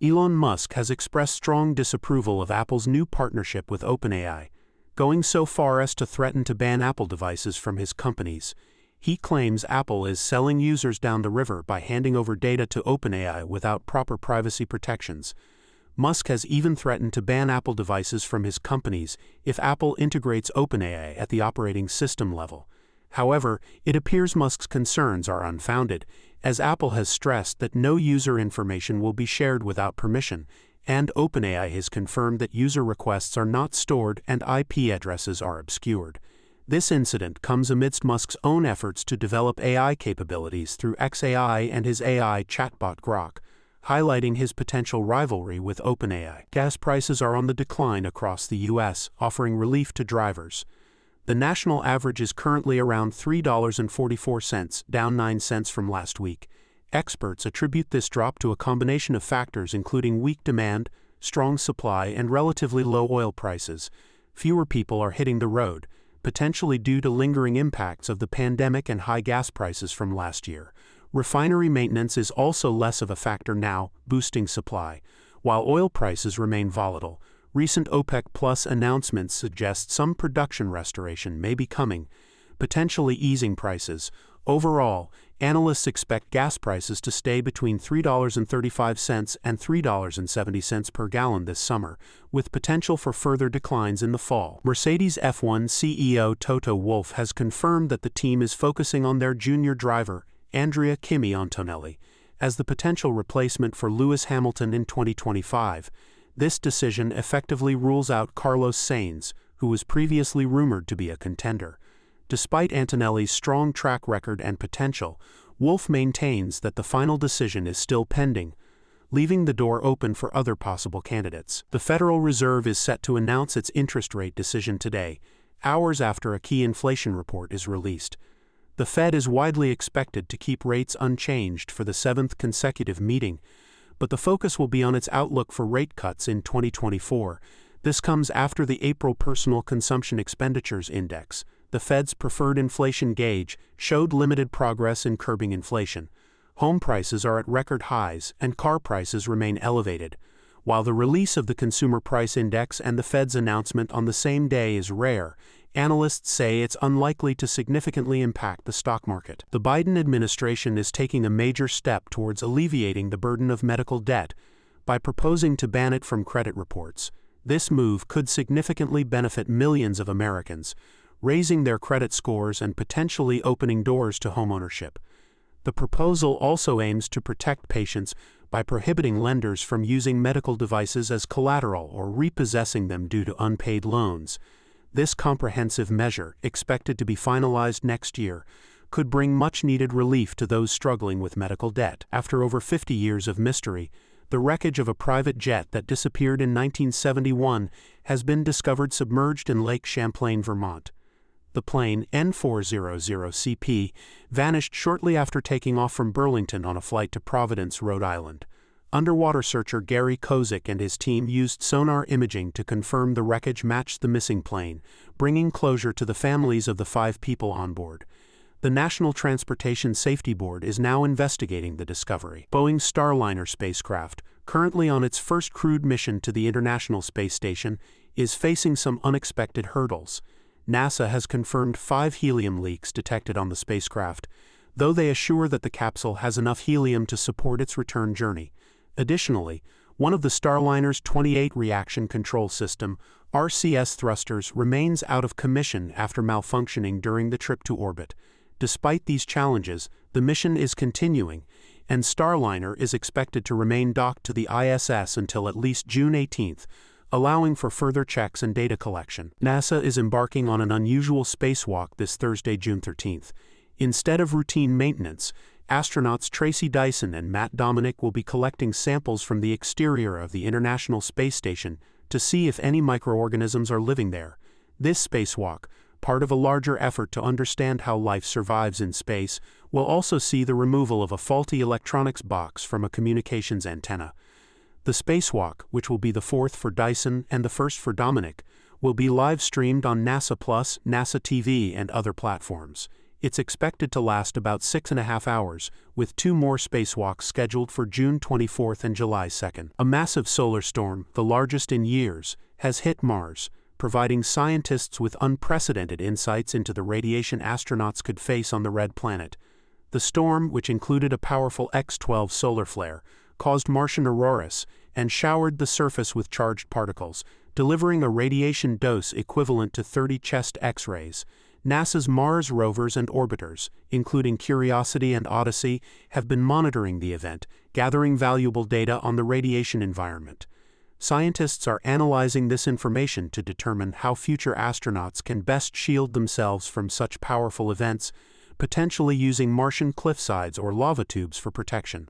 Elon Musk has expressed strong disapproval of Apple's new partnership with OpenAI, going so far as to threaten to ban Apple devices from his companies. He claims Apple is selling users down the river by handing over data to OpenAI without proper privacy protections. Musk has even threatened to ban Apple devices from his companies if Apple integrates OpenAI at the operating system level. However, it appears Musk's concerns are unfounded, as Apple has stressed that no user information will be shared without permission, and OpenAI has confirmed that user requests are not stored and IP addresses are obscured. This incident comes amidst Musk's own efforts to develop AI capabilities through xAI and his AI chatbot Grok, highlighting his potential rivalry with OpenAI. Gas prices are on the decline across the U.S., offering relief to drivers. The national average is currently around $3.44, down 9 cents from last week. Experts attribute this drop to a combination of factors including weak demand, strong supply, and relatively low oil prices. Fewer people are hitting the road, potentially due to lingering impacts of the pandemic and high gas prices from last year. Refinery maintenance is also less of a factor now, boosting supply. While oil prices remain volatile, recent OPEC Plus announcements suggest some production restoration may be coming, potentially easing prices. Overall, analysts expect gas prices to stay between $3.35 and $3.70 per gallon this summer, with potential for further declines in the fall. Mercedes F1 CEO Toto Wolff has confirmed that the team is focusing on their junior driver, Andrea Kimi Antonelli, as the potential replacement for Lewis Hamilton in 2025. This decision effectively rules out Carlos Sainz, who was previously rumored to be a contender. Despite Antonelli's strong track record and potential, Wolff maintains that the final decision is still pending, leaving the door open for other possible candidates. The Federal Reserve is set to announce its interest rate decision today, hours after a key inflation report is released. The Fed is widely expected to keep rates unchanged for the 7th consecutive meeting, but the focus will be on its outlook for rate cuts in 2024. This comes after the April Personal Consumption Expenditures Index, the Fed's preferred inflation gauge, showed limited progress in curbing inflation. Home prices are at record highs and car prices remain elevated. While the release of the Consumer Price Index and the Fed's announcement on the same day is rare, analysts say it's unlikely to significantly impact the stock market. The Biden administration is taking a major step towards alleviating the burden of medical debt by proposing to ban it from credit reports. This move could significantly benefit millions of Americans, raising their credit scores and potentially opening doors to homeownership. The proposal also aims to protect patients by prohibiting lenders from using medical devices as collateral or repossessing them due to unpaid loans. This comprehensive measure, expected to be finalized next year, could bring much-needed relief to those struggling with medical debt. After over 50 years of mystery, the wreckage of a private jet that disappeared in 1971 has been discovered submerged in Lake Champlain, Vermont. The plane, N400CP, vanished shortly after taking off from Burlington on a flight to Providence, Rhode Island. Underwater searcher Gary Kozik and his team used sonar imaging to confirm the wreckage matched the missing plane, bringing closure to the families of the 5 people on board. The National Transportation Safety Board is now investigating the discovery. Boeing's Starliner spacecraft, currently on its first crewed mission to the International Space Station, is facing some unexpected hurdles. NASA has confirmed 5 helium leaks detected on the spacecraft, though they assure that the capsule has enough helium to support its return journey. Additionally, one of the Starliner's 28 reaction control system (RCS) thrusters remains out of commission after malfunctioning during the trip to orbit. Despite these challenges, the mission is continuing, and Starliner is expected to remain docked to the ISS until at least June 18, allowing for further checks and data collection. NASA is embarking on an unusual spacewalk this Thursday, June 13. Instead of routine maintenance, astronauts Tracy Dyson and Matt Dominic will be collecting samples from the exterior of the International Space Station to see if any microorganisms are living there. This spacewalk, part of a larger effort to understand how life survives in space, will also see the removal of a faulty electronics box from a communications antenna. The spacewalk, which will be the 4th for Dyson and the 1st for Dominic, will be live-streamed on NASA Plus, NASA TV, and other platforms. It's expected to last about 6.5 hours, with 2 more spacewalks scheduled for June 24 and July 2. A massive solar storm, the largest in years, has hit Mars, providing scientists with unprecedented insights into the radiation astronauts could face on the red planet. The storm, which included a powerful X-12 solar flare, caused Martian auroras and showered the surface with charged particles, delivering a radiation dose equivalent to 30 chest X-rays. NASA's Mars rovers and orbiters, including Curiosity and Odyssey, have been monitoring the event, gathering valuable data on the radiation environment. Scientists are analyzing this information to determine how future astronauts can best shield themselves from such powerful events, potentially using Martian cliffsides or lava tubes for protection.